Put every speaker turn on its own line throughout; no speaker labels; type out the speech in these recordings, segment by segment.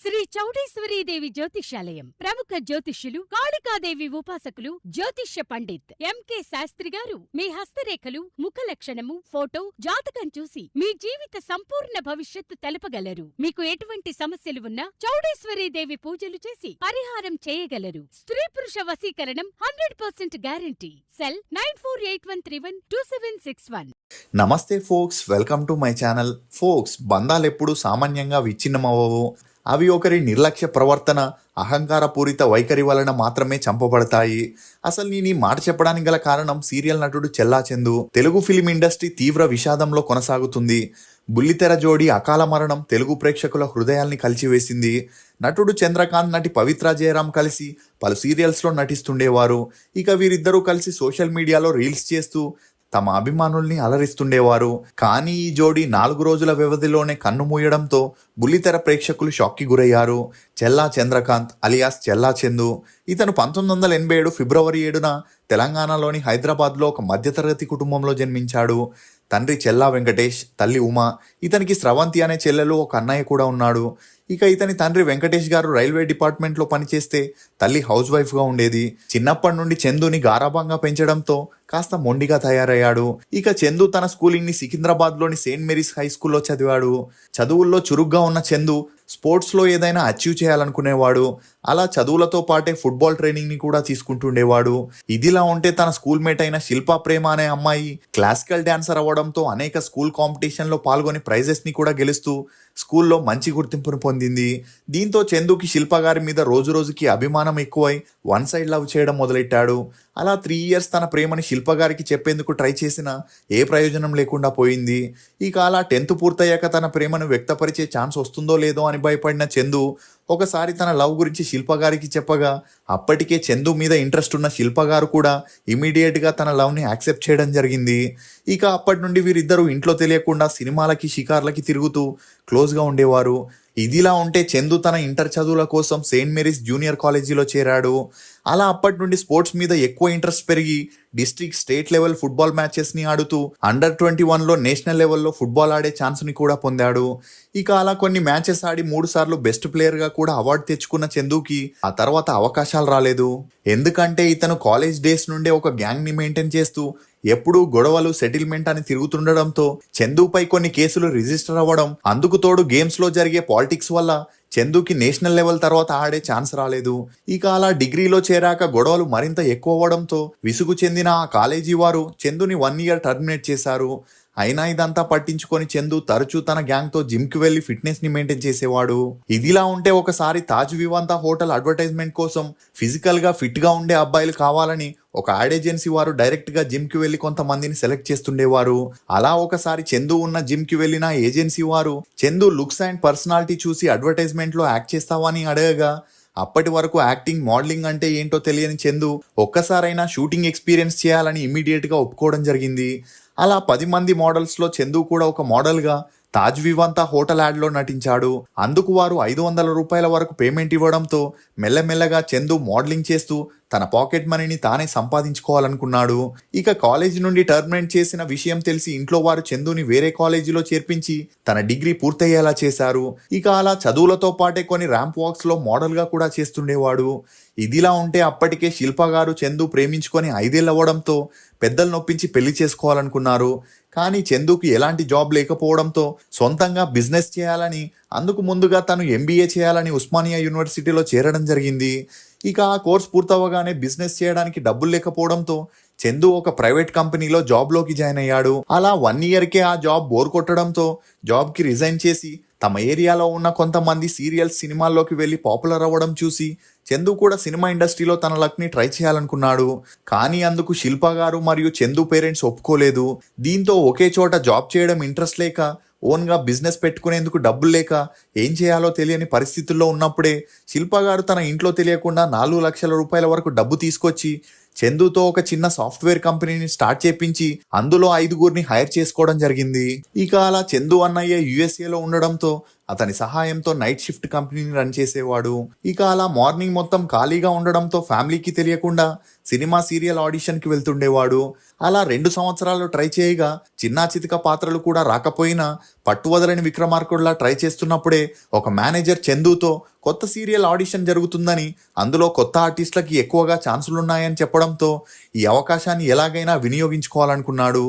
శ్రీ చౌడేశ్వరీదేవి జ్యోతిష్యాలయం ప్రముఖ జ్యోతిష్యులు కాళికాదేవి ఉపాసకులు జ్యోతిష్య పండిత్ ఎంకే శాస్త్రి గారు మీ హస్తరేఖలు ముఖ లక్షణము ఫోటో జాతకం చూసి మీ జీవిత సంపూర్ణ భవిష్యత్తు తెలపగలరు. మీకు ఎటువంటి సమస్యలు ఉన్నా చౌడేశ్వరీదేవి పూజలు చేసి పరిహారం చేయగలరు. స్త్రీ పురుష వశీకరణం 100% గ్యారంటీ. సెల్ 9481312761.
నమస్తే folks, welcome to my channel. Folks, బంధాలెప్పుడు సామాన్యంగా విచ్ఛిన్నమవ్వవు. అవి ఒకరి నిర్లక్ష్య ప్రవర్తన, అహంకారపూరిత వైఖరి వలన మాత్రమే చంపబడతాయి. అసలు నేను ఈ మాట చెప్పడానికి గల కారణం సీరియల్ నటుడు చెల్లాచెందు. తెలుగు ఫిలిం ఇండస్ట్రీ తీవ్ర విషాదంలో కొనసాగుతుంది. బుల్లితెర జోడి అకాల మరణం తెలుగు ప్రేక్షకుల హృదయాల్ని కలిచివేసింది. నటుడు చంద్రకాంత్, నటి పవిత్ర జయరాం కలిసి పలు సీరియల్స్లో నటిస్తుండేవారు. ఇక వీరిద్దరూ కలిసి సోషల్ మీడియాలో రీల్స్ చేస్తూ తమ అభిమానుల్ని అలరిస్తుండేవారు. కానీ ఈ జోడీ 4 రోజుల వ్యవధిలోనే కన్నుమూయడంతో బుల్లితెర ప్రేక్షకులు షాక్కి గురయ్యారు. చెల్లా చంద్రకాంత్ అలియాస్ చెల్లాచెందు. ఇతను 1987 ఫిబ్రవరి 7న తెలంగాణలోని హైదరాబాద్లో ఒక మధ్యతరగతి కుటుంబంలో జన్మించాడు. తండ్రి చెల్లా వెంకటేష్, తల్లి ఉమా. ఇతనికి స్రవంతి అనే చెల్లెలు, ఒక అన్నయ్య కూడా ఉన్నాడు. ఇక ఇతని తండ్రి వెంకటేష్ గారు రైల్వే డిపార్ట్మెంట్లో పనిచేస్తే తల్లి హౌస్ వైఫ్గా ఉండేది. చిన్నప్పటి నుండి చందుని గారాబంగా పెంచడంతో కాస్త మొండిగా తయారయ్యాడు. ఇక చందు తన స్కూలింగ్ని సికింద్రాబాద్లోని సెయింట్ మేరీస్ హై స్కూల్లో చదివాడు. చదువుల్లో చురుగ్గా ఉన్న చందు స్పోర్ట్స్లో ఏదైనా అచీవ్ చేయాలనుకునేవాడు. అలా చదువులతో పాటే ఫుట్బాల్ ట్రైనింగ్ని కూడా తీసుకుంటుండేవాడు. ఇదిలా ఉంటే తన స్కూల్ మేట్ అయిన శిల్పా ప్రేమ అనే అమ్మాయి క్లాసికల్ డాన్సర్ అవ్వడంతో అనేక స్కూల్ కాంపిటీషన్లో పాల్గొని ప్రైజెస్ని కూడా గెలుస్తూ స్కూల్లో మంచి గుర్తింపును పొందింది. దీంతో చందుకి శిల్ప గారి మీద రోజు రోజుకి అభిమానం ఎక్కువై వన్ సైడ్ లవ్ చేయడం మొదలెట్టాడు. అలా 3 ఇయర్స్ తన ప్రేమని శిల్ప గారికి చెప్పేందుకు ట్రై చేసినా ఏ ప్రయోజనం లేకుండా పోయింది. ఇక అలా 10th పూర్తయ్యాక తన ప్రేమను వ్యక్తపరిచే ఛాన్స్ వస్తుందో లేదో అని భయపడిన చందు ఒకసారి తన లవ్ గురించి శిల్ప గారికి చెప్పగా అప్పటికే చందు మీద ఇంట్రెస్ట్ ఉన్న శిల్ప గారు కూడా ఇమీడియట్గా తన లవ్ని యాక్సెప్ట్ చేయడం జరిగింది. ఇక అప్పటి నుండి వీరిద్దరూ ఇంట్లో తెలియకుండా సినిమాలకి షికార్లకి తిరుగుతూ క్లోజ్గా ఉండేవారు. ఇదిలా ఉంటే చందు తన ఇంటర్ చదువుల కోసం సెయింట్ మేరీస్ జూనియర్ కాలేజీలో చేరాడు. అలా అప్పటి నుండి స్పోర్ట్స్ మీద ఎక్కువ ఇంట్రెస్ట్ పెరిగి డిస్ట్రిక్ట్, స్టేట్ లెవెల్ ఫుట్బాల్ మ్యాచెస్ని ఆడుతూ అండర్ 21లో నేషనల్ లెవెల్లో ఫుట్బాల్ ఆడే ఛాన్స్ని కూడా పొందాడు. ఇక అలా కొన్ని మ్యాచెస్ ఆడి 3 సార్లు బెస్ట్ ప్లేయర్గా కూడా అవార్డు తెచ్చుకున్న చందుకి ఆ తర్వాత అవకాశాలు రాలేదు. ఎందుకంటే ఇతను కాలేజ్ డేస్ నుండే ఒక గ్యాంగ్ని మెయింటైన్ చేస్తూ ఎప్పుడూ గొడవలు, సెటిల్మెంట్ అని తిరుగుతుండడంతో చందుపై కొన్ని కేసులు రిజిస్టర్ అవ్వడం, అందుకు తోడు గేమ్స్లో జరిగే పాలిటిక్స్ వల్ల చందుకి నేషనల్ లెవెల్ తర్వాత ఆడే ఛాన్స్ రాలేదు. ఇక అలా డిగ్రీలో చేరాక గొడవలు మరింత ఎక్కువ అవ్వడంతో విసుగు చెందిన ఆ కాలేజీ వారు చందుని 1 ఇయర్ టర్మినేట్ చేశారు. అయినా ఇదంతా పట్టించుకొని చందు తరచూ తన గ్యాంగ్తో జిమ్కి వెళ్లి ఫిట్నెస్ని మెయింటైన్ చేసేవాడు. ఇదిలా ఉంటే ఒకసారి తాజ్ వివాంతా హోటల్ అడ్వర్టైజ్మెంట్ కోసం ఫిజికల్గా ఫిట్గా ఉండే అబ్బాయిలు కావాలని ఒక యాడ్ ఏజెన్సీ వారు డైరెక్ట్గా జిమ్కి వెళ్ళి కొంతమందిని సెలెక్ట్ చేస్తుండేవారు. అలా ఒకసారి చందు ఉన్న జిమ్కి వెళ్ళిన ఏజెన్సీ వారు చందు లుక్స్ అండ్ పర్సనాలిటీ చూసి అడ్వర్టైజ్మెంట్లో యాక్ట్ చేస్తావని అడగగా అప్పటి వరకు యాక్టింగ్, మోడలింగ్ అంటే ఏంటో తెలియని చందు ఒక్కసారైనా షూటింగ్ ఎక్స్పీరియన్స్ చేయాలని ఇమ్మీడియట్గా ఒప్పుకోవడం జరిగింది. అలా 10 మంది మోడల్స్లో చందు కూడా ఒక మోడల్గా తాజ్ వివాంతా హోటల్ యాడ్లో నటించాడు. అందుకు వారు 500 రూపాయల వరకు పేమెంట్ ఇవ్వడంతో మెల్లమెల్లగా చందు మోడలింగ్ చేస్తూ తన పాకెట్ మనీని తానే సంపాదించుకోవాలనుకున్నాడు. ఇక కాలేజీ నుండి టర్మినేట్ చేసిన విషయం తెలిసి ఇంట్లో వారు చందుని వేరే కాలేజీలో చేర్పించి తన డిగ్రీ పూర్తయ్యేలా చేశారు. ఇక అలా చదువులతో పాటే కొన్ని ర్యాంప్ వాక్స్లో మోడల్గా కూడా చేస్తుండేవాడు. ఇదిలా ఉంటే అప్పటికే శిల్ప గారు చందు ప్రేమించుకొని 5 ఏళ్ళు అవ్వడంతో పెద్దలు నొప్పించి పెళ్లి చేసుకోవాలనుకున్నారు. కానీ చందుకి ఎలాంటి జాబ్ లేకపోవడంతో సొంతంగా బిజినెస్ చేయాలని, అందుకు ముందుగా తను MBA చేయాలని ఉస్మానియా యూనివర్సిటీలో చేరడం జరిగింది. ఇక ఆ కోర్స్ పూర్తవగానే బిజినెస్ చేయడానికి డబ్బులు లేకపోవడంతో చందు ఒక ప్రైవేట్ కంపెనీలో జాబ్లోకి జాయిన్ అయ్యాడు. అలా 1 ఇయర్కే ఆ జాబ్ బోర్ కొట్టడంతో జాబ్కి రిజైన్ చేసి తమ ఏరియాలో ఉన్న కొంతమంది సీరియల్స్, సినిమాల్లోకి వెళ్ళి పాపులర్ అవ్వడం చూసి చందు కూడా సినిమా ఇండస్ట్రీలో తన లక్ని ట్రై చేయాలనుకున్నాడు. కానీ అందుకు శిల్ప గారు మరియు చందు పేరెంట్స్ ఒప్పుకోలేదు. దీంతో ఒకే చోట జాబ్ చేయడం ఇంట్రెస్ట్ లేక, ఓన్గా బిజినెస్ పెట్టుకునేందుకు డబ్బులు లేక ఏం చేయాలో తెలియని పరిస్థితుల్లో ఉన్నప్పుడే శిల్ప గారు తన ఇంట్లో తెలియకుండా 4 లక్షల రూపాయల వరకు డబ్బు తీసుకొచ్చి చందుతో ఒక చిన్న సాఫ్ట్వేర్ కంపెనీని స్టార్ట్ చేపించి అందులో 5గురిని హైర్ చేసుకోవడం జరిగింది. ఇక అలా చందు అన్నయ్య USAలో ఉండడంతో అతని సహాయంతో నైట్ షిఫ్ట్ కంపెనీని రన్ చేసేవాడు. ఇక అలా మార్నింగ్ మొత్తం ఖాళీగా ఉండడంతో ఫ్యామిలీకి తెలియకుండా సినిమా సీరియల్ ఆడిషన్కి వెళ్తుండేవాడు. అలా 2 సంవత్సరాలు ట్రై చేయగా చిన్నా చితిక పాత్రలు కూడా రాకపోయినా పట్టువదలని విక్రమార్కుడిలా ట్రై చేస్తున్నప్పుడే ఒక మేనేజర్ చందుతో కొత్త సీరియల్ ఆడిషన్ జరుగుతుందని, అందులో కొత్త ఆర్టిస్టులకి ఎక్కువగా ఛాన్సులున్నాయని చెప్పడంతో ఈ అవకాశాన్ని ఎలాగైనా వినియోగించుకోవాలనుకున్నాడు.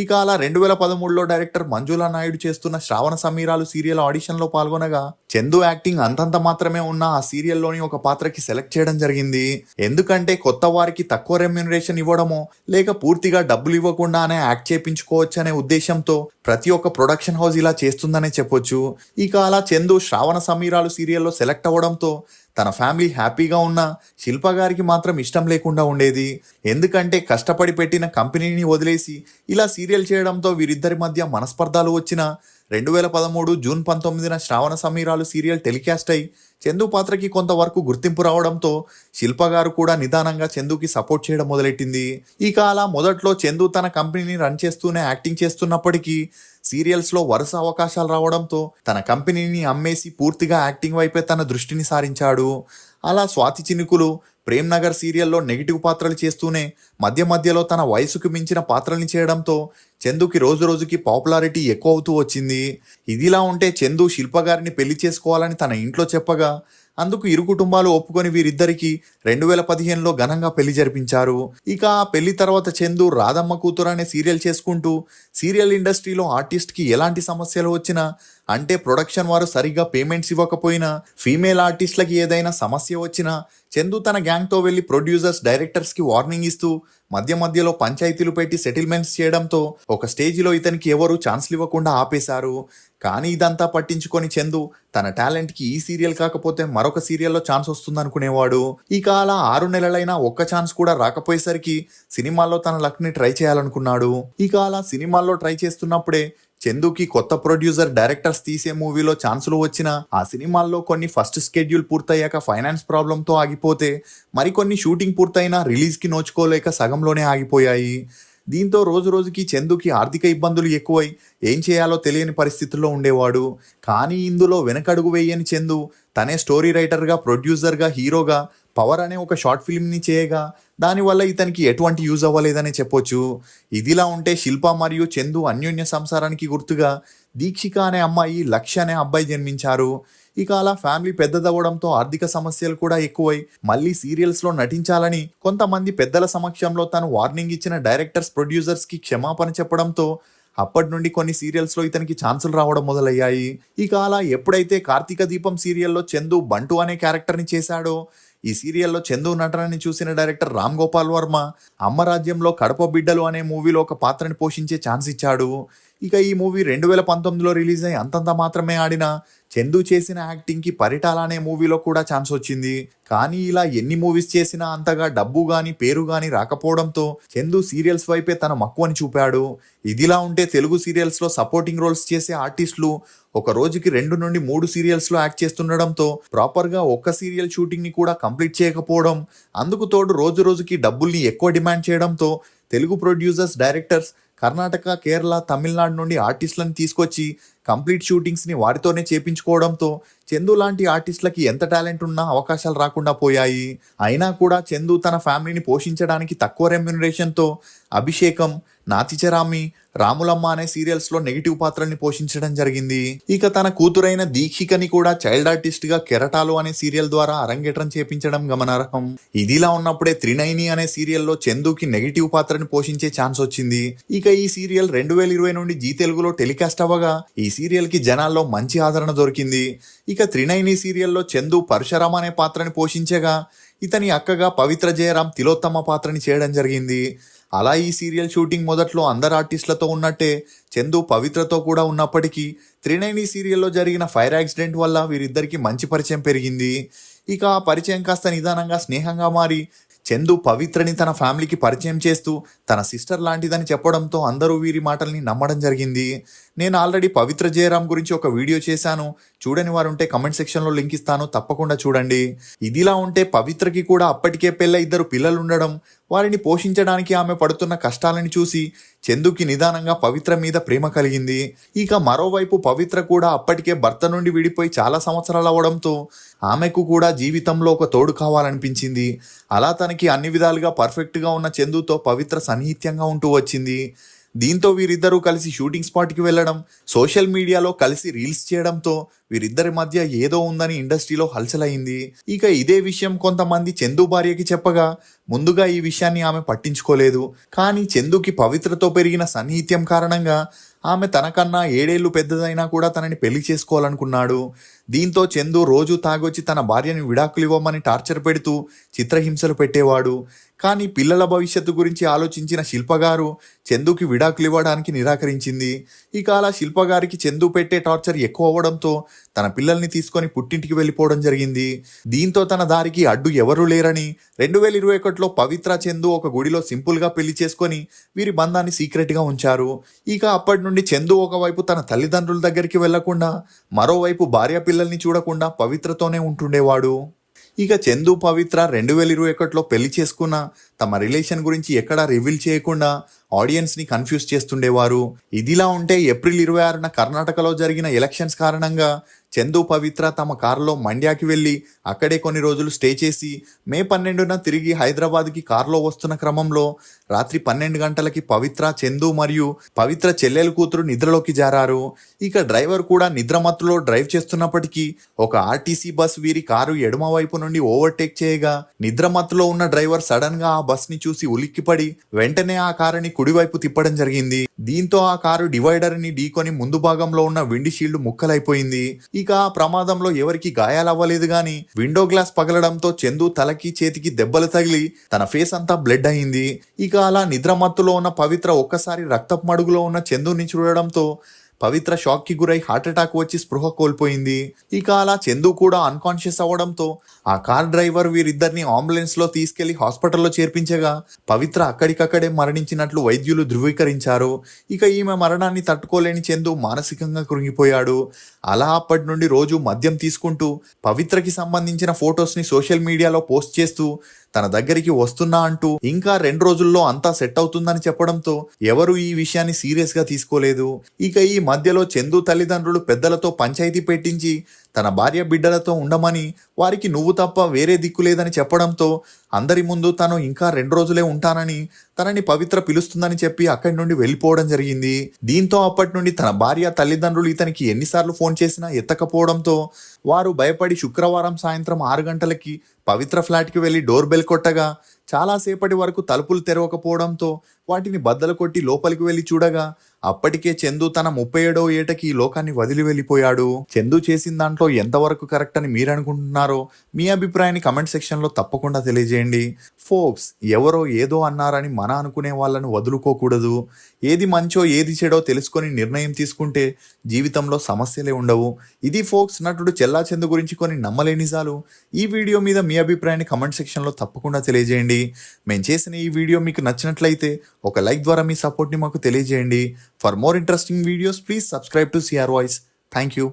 ఇక అలా 2013లో డైరెక్టర్ మంజులా నాయుడు చేస్తున్న శ్రావణ సమీరాలు సీరియల్ ఆడిషన్లో పాల్గొనగా చందు యాక్టింగ్ అంతంత మాత్రమే ఉన్న ఆ సీరియల్లోని ఒక పాత్రకి సెలెక్ట్ చేయడం జరిగింది. ఎందుకంటే కొత్త వారికి తక్కువ రెమ్యూనరేషన్ ఇవ్వడమో లేక పూర్తిగా డబ్బులు ఇవ్వకుండానే యాక్ట్ చేయించుకోవచ్చు అనే ఉద్దేశంతో ప్రతి ఒక్క ప్రొడక్షన్ హౌస్ ఇలా చేస్తుందనే చెప్పొచ్చు. ఇక అలా చందు శ్రావణ సమీరాలు సీరియల్లో సెలెక్ట్ అవ్వడంతో తన ఫ్యామిలీ హ్యాపీగా ఉన్న శిల్ప గారికి మాత్రం ఇష్టం లేకుండా ఉండేది. ఎందుకంటే కష్టపడి పెట్టిన కంపెనీని వదిలేసి ఇలా సీరియల్ చేయడంతో వీరిద్దరి మధ్య మనస్పర్ధాలు వచ్చిన 2013 జూన్ 19న శ్రావణ సమీరాలు సీరియల్ టెలికాస్ట్ అయి చందు పాత్రకి కొంతవరకు గుర్తింపు రావడంతో శిల్ప గారు కూడా నిదానంగా చందుకి సపోర్ట్ చేయడం మొదలెట్టింది. ఇక అలా మొదట్లో చందు తన కంపెనీని రన్ చేస్తూనే యాక్టింగ్ చేస్తున్నప్పటికీ సీరియల్స్లో వరుస అవకాశాలు రావడంతో తన కంపెనీని అమ్మేసి పూర్తిగా యాక్టింగ్ వైపే తన దృష్టిని సారించాడు. అలా స్వాతి చినుకులు, ప్రేమ్ నగర్ సీరియల్లో నెగిటివ్ పాత్రలు చేస్తూనే మధ్య మధ్యలో తన వయసుకు మించిన పాత్రల్ని చేయడంతో చందుకి రోజు రోజుకి పాపులారిటీ ఎక్కువ అవుతూ వచ్చింది. ఇదిలా ఉంటే చందు శిల్ప గారిని పెళ్లి చేసుకోవాలని తన ఇంట్లో చెప్పగా అందుకు ఇరు కుటుంబాలు ఒప్పుకొని వీరిద్దరికి 2015లో ఘనంగా పెళ్లి జరిపించారు. ఇక ఆ పెళ్లి తర్వాత చందు రాధమ్మ కూతురు అనే సీరియల్ చేసుకుంటూ సీరియల్ ఇండస్ట్రీలో ఆర్టిస్ట్కి ఎలాంటి సమస్యలు వచ్చినా, అంటే ప్రొడక్షన్ వారు సరిగ్గా పేమెంట్స్ ఇవ్వకపోయినా, ఫీమేల్ ఆర్టిస్టులకి ఏదైనా సమస్య వచ్చినా చందు తన గ్యాంగ్తో వెళ్లి ప్రొడ్యూసర్స్, డైరెక్టర్స్కి వార్నింగ్ ఇస్తూ మధ్య మధ్యలో పంచాయతీలు పెట్టి సెటిల్మెంట్స్ చేయడంతో ఒక స్టేజిలో ఇతనికి ఎవరూ ఛాన్స్లు ఇవ్వకుండా ఆపేశారు. కానీ ఇదంతా పట్టించుకొని చందు తన టాలెంట్కి ఈ సీరియల్ కాకపోతే మరొక సీరియల్లో ఛాన్స్ వస్తుందనుకునేవాడు. ఇక అలా 6 నెలలైనా ఒక్క ఛాన్స్ కూడా రాకపోయేసరికి సినిమాల్లో తన లక్ని ట్రై చేయాలనుకున్నాడు. ఇక అలా సినిమాల్లో ట్రై చేస్తున్నప్పుడే చందుకి కొత్త ప్రొడ్యూసర్, డైరెక్టర్స్ తీసే మూవీలో ఛాన్సులు వచ్చినా ఆ సినిమాల్లో కొన్ని ఫస్ట్ స్కెడ్యూల్ పూర్తయ్యాక ఫైనాన్స్ ప్రాబ్లంతో ఆగిపోతే, మరికొన్ని షూటింగ్ పూర్తయినా రిలీజ్కి నోచుకోలేక సగంలోనే ఆగిపోయాయి. దీంతో రోజు రోజుకి చందుకి ఆర్థిక ఇబ్బందులు ఎక్కువై ఏం చేయాలో తెలియని పరిస్థితుల్లో ఉండేవాడు. కానీ ఇందులో వెనకడుగు వేయని చందు తనే స్టోరీ రైటర్గా, ప్రొడ్యూసర్గా, హీరోగా పవర్ అనే ఒక షార్ట్ ఫిల్మ్ని చేయగా దానివల్ల ఇతనికి ఎటువంటి యూజ్ అవ్వలేదనే చెప్పొచ్చు. ఇదిలా ఉంటే శిల్ప మరియు చందు అన్యోన్య సంసారానికి గుర్తుగా దీక్షిక అనే అమ్మాయి, లక్ష్య అనే అబ్బాయి జన్మించారు. ఇక అలా ఫ్యామిలీ పెద్దదవ్వడంతో ఆర్థిక సమస్యలు కూడా ఎక్కువై మళ్ళీ సీరియల్స్లో నటించాలని కొంతమంది పెద్దల సమక్షంలో తను వార్నింగ్ ఇచ్చిన డైరెక్టర్స్, ప్రొడ్యూసర్స్కి క్షమాపణ చెప్పడంతో అప్పటి నుండి కొన్ని సీరియల్స్లో ఇతనికి ఛాన్సులు రావడం మొదలయ్యాయి. ఇక అలా ఎప్పుడైతే కార్తీక దీపం సీరియల్లో చందు బంటు అనే క్యారెక్టర్ని చేశాడో, ఈ సీరియల్లో చందు నటనని చూసిన డైరెక్టర్ రామ్ గోపాల్ వర్మ అమ్మరాజ్యంలో కడప బిడ్డలు అనే మూవీలో ఒక పాత్రని పోషించే ఛాన్స్ ఇచ్చాడు. ఇక ఈ మూవీ 2019లో రిలీజ్ అయి అంతంత మాత్రమే ఆడిన చందు చేసిన యాక్టింగ్కి పరిటాల అనే మూవీలో కూడా ఛాన్స్ వచ్చింది. కానీ ఇలా ఎన్ని మూవీస్ చేసినా అంతగా డబ్బు గాని, పేరు గాని రాకపోవడంతో చందు సీరియల్స్ వైపే తన మక్కువని చూపాడు. ఇదిలా ఉంటే తెలుగు సీరియల్స్లో సపోర్టింగ్ రోల్స్ చేసే ఆర్టిస్టులు ఒక రోజుకి 2 నుండి 3 సీరియల్స్లో యాక్ట్ చేస్తుండడంతో ప్రాపర్గా ఒక్క సీరియల్ షూటింగ్ని కూడా కంప్లీట్ చేయకపోవడం, అందుకు తోడు రోజు రోజుకి డబ్బుల్ని ఎక్కువ డిమాండ్ చేయడంతో తెలుగు ప్రొడ్యూసర్స్, డైరెక్టర్స్ కర్ణాటక, కేరళ, తమిళనాడు నుండి ఆర్టిస్టులను తీసుకొచ్చి కంప్లీట్ షూటింగ్స్ని వారితోనే చేపించుకోవడంతో చందు లాంటి ఆర్టిస్టులకి ఎంత టాలెంట్ ఉన్నా అవకాశాలు రాకుండా పోయాయి. అయినా కూడా చందు తన ఫ్యామిలీని పోషించడానికి తక్కువ రెమ్యూనరేషన్తో అభిషేకం, నాతిచరామి, రాములమ్మ అనే సీరియల్స్లో నెగిటివ్ పాత్రల్ని పోషించడం జరిగింది. ఇక తన కూతురైన దీక్షికని కూడా చైల్డ్ ఆర్టిస్ట్గా కెరటాలు అనే సీరియల్ ద్వారా అరంగేట్రం చేపించడం గమనార్హం. ఇదిలా ఉన్నప్పుడే త్రినైని అనే సీరియల్లో చందుకి నెగిటివ్ పాత్రని పోషించే ఛాన్స్ వచ్చింది. ఇక ఈ సీరియల్ 2020 నుండి జీ తెలుగులో టెలికాస్ట్ అవ్వగా ఈ సీరియల్కి జనాల్లో మంచి ఆదరణ దొరికింది. ఇక త్రినైని సీరియల్లో చందు పరశురామ్ అనే పాత్రని పోషించగా ఇతని అక్కగా పవిత్ర జయరాం తిలోత్తమ పాత్రని చేయడం జరిగింది. అలా ఈ సీరియల్ షూటింగ్ మొదట్లో అందరు ఆర్టిస్టులతో ఉన్నట్టే చందు పవిత్రతో కూడా ఉన్నప్పటికీ త్రినైని సీరియల్లో జరిగిన ఫైర్ యాక్సిడెంట్ వల్ల వీరిద్దరికి మంచి పరిచయం పెరిగింది. ఇక ఆ పరిచయం కాస్త నిదానంగా స్నేహంగా మారి చందు పవిత్రని తన ఫ్యామిలీకి పరిచయం చేస్తూ తన సిస్టర్ లాంటిదని చెప్పడంతో అందరూ వీరి మాటల్ని నమ్మడం జరిగింది. నేను ఆల్రెడీ పవిత్ర జయరాం గురించి ఒక వీడియో చేశాను. చూడని వారు ఉంటే కమెంట్ సెక్షన్లో లింక్ ఇస్తాను, తప్పకుండా చూడండి. ఇదిలా ఉంటే పవిత్రకి కూడా అప్పటికే పెళ్ళ 2 పిల్లలు ఉండడం, వారిని పోషించడానికి ఆమె పడుతున్న కష్టాలను చూసి చందుకి నిదానంగా పవిత్ర మీద ప్రేమ కలిగింది. ఇక మరోవైపు పవిత్ర కూడా అప్పటికే భర్త నుండి విడిపోయి చాలా సంవత్సరాలు అవడంతో ఆమెకు కూడా జీవితంలో ఒక తోడు కావాలనిపించింది. అలా తనకి అన్ని విధాలుగా పర్ఫెక్ట్గా ఉన్న చందుతో పవిత్ర సన్నిహిత్యంగా ఉంటూ వచ్చింది. దీంతో వీరిద్దరూ కలిసి షూటింగ్ స్పాట్కి వెళ్ళడం, సోషల్ మీడియాలో కలిసి రీల్స్ చేయడంతో వీరిద్దరి మధ్య ఏదో ఉందని ఇండస్ట్రీలో హల్చలైంది. ఇక ఇదే విషయం కొంతమంది చందు భార్యకి చెప్పగా ముందుగా ఈ విషయాన్ని ఆమె పట్టించుకోలేదు. కానీ చందుకి పవిత్రతో పెరిగిన సన్నిహిత్యం కారణంగా ఆమె తనకన్నా 7 ఏళ్లు పెద్దదైనా కూడా తనని పెళ్లి చేసుకోవాలనుకున్నాడు. దీంతో చందు రోజు తాగొచ్చి తన భార్యని విడాకులు ఇవ్వమని టార్చర్ పెడుతూ చిత్రహింసలు పెట్టేవాడు. కానీ పిల్లల భవిష్యత్తు గురించి ఆలోచించిన శిల్పగారు చందుకి విడాకులు ఇవ్వడానికి నిరాకరించింది. ఇక అలా శిల్పగారికి చందు పెట్టే టార్చర్ ఎక్కువ అవ్వడంతో తన పిల్లల్ని తీసుకొని పుట్టింటికి వెళ్ళిపోవడం జరిగింది. దీంతో తన దారికి అడ్డు ఎవరూ లేరని 2021లో పవిత్ర చందు ఒక గుడిలో సింపుల్గా పెళ్లి చేసుకొని వీరి బంధాన్ని సీక్రెట్గా ఉంచారు. ఇక అప్పటి నుండి చందు ఒకవైపు తన తల్లిదండ్రుల దగ్గరికి వెళ్లకుండా, మరోవైపు భార్య పిల్లల్ని చూడకుండా పవిత్రతోనే ఉంటుండేవాడు. ఇక చందు పవిత్ర 2021లో పెళ్లి చేసుకున్న తమ రిలేషన్ గురించి ఎక్కడా రివీల్ చేయకుండా ఆడియన్స్ని కన్ఫ్యూజ్ చేస్తుండేవారు. ఇదిలా ఉంటే ఏప్రిల్ 26న కర్ణాటకలో జరిగిన ఎలక్షన్స్ కారణంగా చందు పవిత్ర తమ కారులో మండ్యాకి వెళ్ళి అక్కడే కొన్ని రోజులు స్టే చేసి మే 12న తిరిగి హైదరాబాద్కి కారులో వస్తున్న క్రమంలో రాత్రి 12 గంటలకి పవిత్ర, చందు మరియు పవిత్ర చెల్లెలు కూతురు నిద్రలోకి జారారు. ఇక డ్రైవర్ కూడా నిద్రమత్తులో డ్రైవ్ చేస్తున్నప్పటికీ ఒక ఆర్టీసీ బస్ వీరి కారు ఎడమ వైపు నుండి ఓవర్టేక్ చేయగా నిద్రమత్తులో ఉన్న డ్రైవర్ సడన్ గా ఆ బస్ ని చూసి ఉలిక్కిపడి వెంటనే ఆ కారుని కుడివైపు తిప్పడం జరిగింది. దీంతో ఆ కారు డివైడర్ ని ఢీకొని ముందు భాగంలో ఉన్న విండ్ షీల్డ్ ముక్కలైపోయింది. ఇక ఆ ప్రమాదంలో ఎవరికి గాయాలవ్వలేదు గాని విండో గ్లాస్ పగలడంతో చందు తలకి చేతికి దెబ్బలు తగిలి తన ఫేస్ అంతా బ్లడ్ అయింది. ఇక అలా నిద్రమత్తులో ఉన్న పవిత్ర ఒక్కసారి రక్తపు మడుగులో ఉన్న చందుని చూడడంతో పవిత్ర షాక్ కి గురై హార్ట్అటాక్ వచ్చి స్పృహ కోల్పోయింది. ఇక అలా చందు కూడా అన్కాన్షియస్ అవ్వడంతో ఆ కార్ డ్రైవర్ వీరిద్దరిని అంబులెన్స్ లో తీసుకెళ్లి హాస్పిటల్లో చేర్పించగా పవిత్ర అక్కడికక్కడే మరణించినట్లు వైద్యులు ధృవీకరించారు. ఇక ఈమె మరణాన్ని తట్టుకోలేని చందు మానసికంగా కృంగిపోయాడు. అలా అప్పటి నుండి రోజు మద్యం తీసుకుంటూ పవిత్రకి సంబంధించిన ఫొటోస్ ని సోషల్ మీడియాలో పోస్ట్ చేస్తూ తన దగ్గరికి వస్తున్నా అంటూ ఇంకా 2 రోజుల్లో అంతా సెట్ అవుతుందని చెప్పడంతో ఎవరు ఈ విషయాన్ని సీరియస్ గా తీసుకోలేదు. ఇక ఈ మధ్యలో చందు తల్లిదండ్రులు పెద్దలతో పంచాయతీ పెట్టించి తన భార్య బిడ్డలతో ఉండమని, వారికి నువ్వు తప్ప వేరే దిక్కు లేదని చెప్పడంతో అందరి ముందు తను ఇంకా 2 రోజులే ఉంటానని తనని పవిత్ర పిలుస్తుందని చెప్పి అక్కడి నుండి వెళ్ళిపోవడం జరిగింది. దీంతో అప్పటి నుండి తన భార్య తల్లిదండ్రులు ఇతనికి ఎన్నిసార్లు ఫోన్ చేసినా ఎత్తకపోవడంతో వారు భయపడి శుక్రవారం సాయంత్రం 6 గంటలకి పవిత్ర ఫ్లాట్కి వెళ్ళి డోర్ బెల్ కొట్టగా చాలాసేపటి వరకు తలుపులు తెరవకపోవడంతో వాటిని బద్దలు కొట్టి లోపలికి వెళ్ళి చూడగా అప్పటికే చందు తన 37వ ఏటకి ఈ లోకాన్ని వదిలి వెళ్ళిపోయాడు. చందు చేసిన దాంట్లో ఎంతవరకు కరెక్ట్ అని మీరు అనుకుంటున్నారో మీ అభిప్రాయాన్ని కమెంట్ సెక్షన్లో తప్పకుండా తెలియజేయండి. ఫోక్స్, ఎవరో ఏదో అన్నారని మన అనుకునే వాళ్ళను వదులుకోకూడదు. ఏది మంచో ఏది చెడో తెలుసుకొని నిర్ణయం తీసుకుంటే జీవితంలో సమస్యలే ఉండవు. ఇది ఫోక్స్ నటుడు చెల్లాచందు గురించి కొన్ని నమ్మలేని నిజాలు. ఈ వీడియో మీద మీ అభిప్రాయాన్ని కమెంట్ సెక్షన్లో తప్పకుండా తెలియజేయండి. మేము చేసిన ఈ వీడియో మీకు నచ్చినట్లయితే ఒక లైక్ ద్వారా మీ సపోర్ట్ని మాకు తెలియజేయండి. For more interesting videos, please subscribe to CR Voice. Thank you.